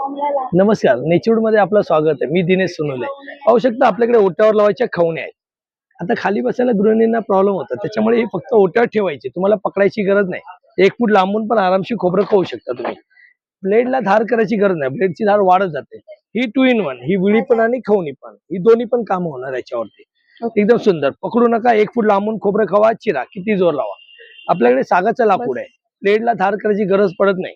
नमस्कार, नेचरवूड मध्ये आपलं स्वागत आहे. मी दिनेश सोनवणे. पाहू शकता आपल्याकडे ओट्यावर लावायच्या खवणे आहेत. आता खाली बसायला गृहिणींना प्रॉब्लेम होता, त्याच्यामुळे हे फक्त ओट्यावर ठेवायचे, तुम्हाला पकडायची गरज नाही. 1 फूट लांबून पण आरामशीर खोबरं खाऊ शकता तुम्ही. ब्लेडला धार करायची गरज नाही, ब्लेडची धार वाढत जाते. ही 2 in 1, ही विळी पण आणि खवणी पण, ही दोन्ही पण काम होणार याच्यावरती. एकदम सुंदर. पकडू नका, 1 फूट लांबून खोबरं खावा, चिरा, किती जोर लावा. आपल्याकडे सागाचं लाकूड आहे, ब्लेडला धार करायची गरज पडत नाही.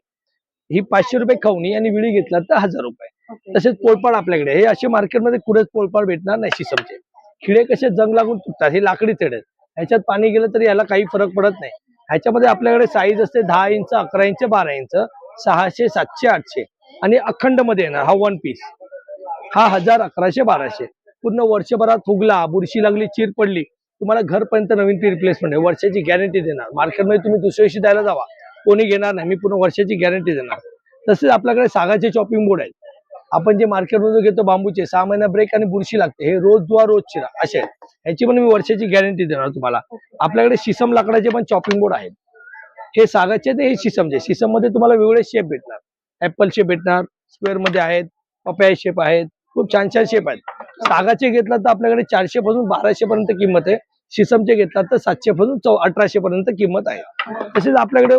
ही 500 रुपये खवणी आणि विळी घेतला तर 1000 रुपये. तसेच पोळपाट आपल्याकडे, हे असे मार्केटमध्ये कुठेच पोळपाट भेटणार नाही शिसमचे. खिळे कसे जंग लागून तुटतात, हे लाकडी थेड आहेत. ह्याच्यात पाणी गेलं तरी याला काही फरक पडत नाही. ह्याच्यामध्ये आपल्याकडे साईज असते 10 इंच, 11 इंच, 12 इंच, 600, 700, 800 आणि अखंड मध्ये येणार हा 1 पीस. हा 1000, 1100, 1200. पूर्ण वर्षभरात फुगला, बुरशी लागली, चीर पडली, तुम्हाला घरपर्यंत नवीन ती रिप्लेसमेंट आहे. वर्षाची गॅरंटी देणार. मार्केटमध्ये तुम्ही दुसऱ्या दिवशी द्यायला जावा, कोणी घेणार नाही. मी पूर्ण वर्षाची गॅरंटी देणार. तसेच आपल्याकडे सागाचे चॉपिंग बोर्ड आहेत. आपण जे मार्केटमधून घेतो बांबूचे, 6 महिना ब्रेक आणि बुरशी लागते, हे रोज धुवा रोज चिरा असे आहेत. ह्याची पण मी वर्षाची गॅरंटी देणार तुम्हाला. आपल्याकडे शिसम लाकडाचे पण चॉपिंग बोर्ड आहेत. हे सागाचे ते हे शिसमचे. शिसम मध्ये तुम्हाला वेगवेगळे शेप भेटणार. ऍपल शेप भेटणार, स्क्वेअर मध्ये आहेत, पपया शेप आहेत, खूप छान छान शेप आहेत. सागाचे घेतला तर आपल्याकडे 400 पासून 1200 पर्यंत किंमत आहे. शिसमचे घेतला तर 700 पासून 1800 पर्यंत किंमत आहे. तसेच आपल्याकडे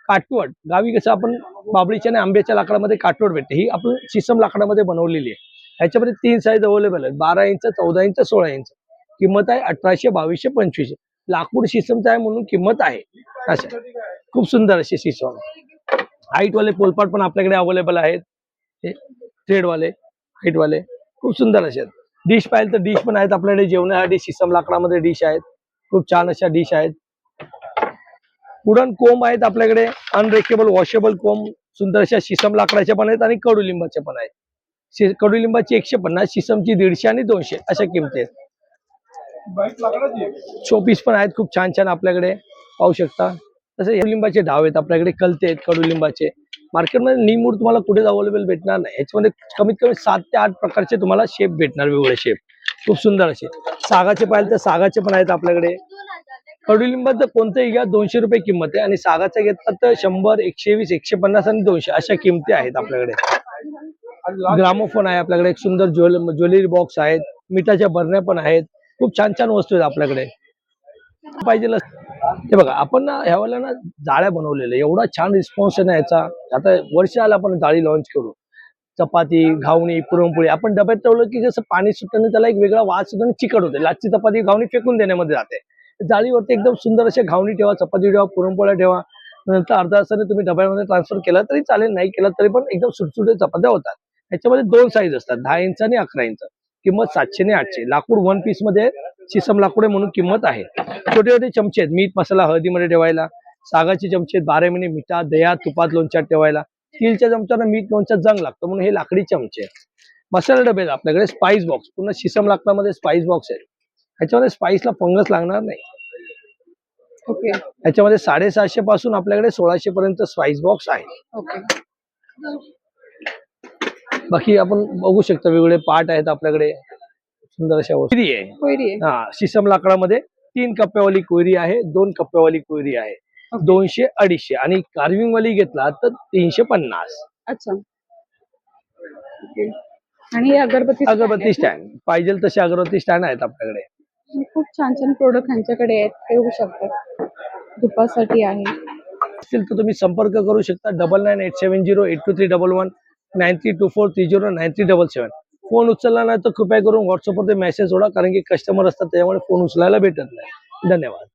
काटवट, गावी कसं आपण बाबळीच्या आणि आंब्याच्या लाकडामध्ये काटवट भेटते, ही आपण शिसम लाकडामध्ये बनवलेली आहे. ह्याच्यामध्ये 3 साईज अवेलेबल आहेत, 12 इंच, 14 इंच, 16 इंच. किंमत आहे 1800, 2200, 2500. लाकूड शिसमचं आहे म्हणून किंमत आहे. अशा खूप सुंदर असे शिसम. हाईट वाले पोलपाट पण आपल्याकडे अवेलेबल आहेत. हे थ्रेड वाले, हाईट वाले खूप सुंदर असे आहेत. डिश पाहिजे तर डिश पण आहेत आपल्याकडे. जेवणासाठी शिसम लाकडामध्ये डिश आहेत, खूप छान अशा डिश आहेत. वुडन कोंब आहेत आपल्याकडे, अनब्रेकेबल वॉशेबल कोंब सुंदर अशा शिसम लाकडाच्या पण आहेत आणि कडुलिंबाच्या पण आहेत. कडुलिंबाची 150, शिसमची 150 आणि 200 अशा किमती आहेत. शोपीस पण आहेत खूप छान छान आपल्याकडे, पाहू शकता. तसे कडुलिंबाचे ढाव आहेत आपल्याकडे, कलते आहेत कडुलिंबाचे. मार्केटमध्ये निमूड तुम्हाला कुठेच अवेलेबल भेटणार नाही. याच्यामध्ये कमीत कमी 7 ते 8 प्रकारचे तुम्हाला शेप भेटणार, वेगवेगळे शेप खूप सुंदर असे. सागाचे पाहिजे तर सागाचे पण आहेत आपल्याकडे. कडुलिंबाचं कोणतंही घ्या 200 रुपये किंमत आहे आणि सागाचं घेतलं तर 100, 120, 150 आणि 200 अशा किमती आहेत आपल्याकडे. ग्रामोफोन आहे आपल्याकडे, एक सुंदर ज्वेलरी बॉक्स आहेत, मिठाच्या बरण्या पण आहेत. खूप छान छान वस्तू आहेत आपल्याकडे. पाहिजे हे बघा, आपण ना ह्यावेळेला ना जाळ्या बनवलेल्या, एवढा छान रिस्पॉन्स आहे ना याचा. आता वर्ष आला आपण जाळी लॉन्च करू. चपाती, घावणी, पुरणपोळी आपण डब्यात ठेवलं की जसं पाणी सुटतं त्याला एक वेगळा वास सुद्धा आणि चिकट होते. लाचची चपाती घावणी फेकून देण्यामध्ये जाते. जाळीवरती एकदम सुंदर असे घावणी ठेवा, चपाती ठेवा, पुरणपोळ्या ठेवा. नंतर अर्धा तासाने तुम्ही डब्यामध्ये ट्रान्सफर केला तरी चालेल, नाही केला तरी पण एकदम सुटसुटीत चपात्या होतात. याच्यामध्ये 2 साईज असतात, 10 इंच आणि 11 इंच. किंमत 700 आणि 800. लाकूड 1 पीस मध्ये शिसम लाकूड आहे म्हणून किंमत आहे. छोटे छोटे चमचे आहेत, मीठ मसाला हळदीमध्ये ठेवायला. सागाचे चमचे आहेत, 12 महिने मिठात, दह्यात, तुपात, लोणच्यात ठेवायला. स्टीलच्या चमच्याला मीठ लोणच्यात जंग लागतो म्हणून हे लाकडी चमचे आहेत. मसाला डबे आहेत आपल्याकडे, स्पाइस बॉक्स, पूर्ण शिसम लाकडामध्ये स्पाइस बॉक्स आहे. ह्याच्यामध्ये स्पाइसला फंगस लागणार नाही. ओके. ह्याच्यामध्ये 750 पासून आपल्याकडे 1600 पर्यंत स्पाइस बॉक्स आहे. ओके. बाकी आपण बघू शकता वेगवेगळे पार्ट आहेत आपल्याकडे, सुंदर अशा वस्तू आहे. हा, शिसम लाकडामध्ये 3 कप्प्यावाली कोयरी आहे, 2 कप्प्यावाली कोयरी आहे. 200, 250 आणि कार्विंग वाली घेतला तर 350. अच्छा. आणि अगरबत्ती स्टँड पाहिजे तसे अगरबत्ती स्टँड आहेत आपल्याकडे. खूप छान छान प्रोडक्ट ह्यांच्याकडे आहेत, ते होऊ शकतात. धुपासाठी आहे. असतील तर तुम्ही संपर्क करू शकता. 9987082311, 9324309377. फोन उचलला नाही तर कृपया करून व्हॉट्सअपवर मेसेज सोडा, कारण की कस्टमर असतात त्यामुळे फोन उचलायला भेटत नाही. धन्यवाद.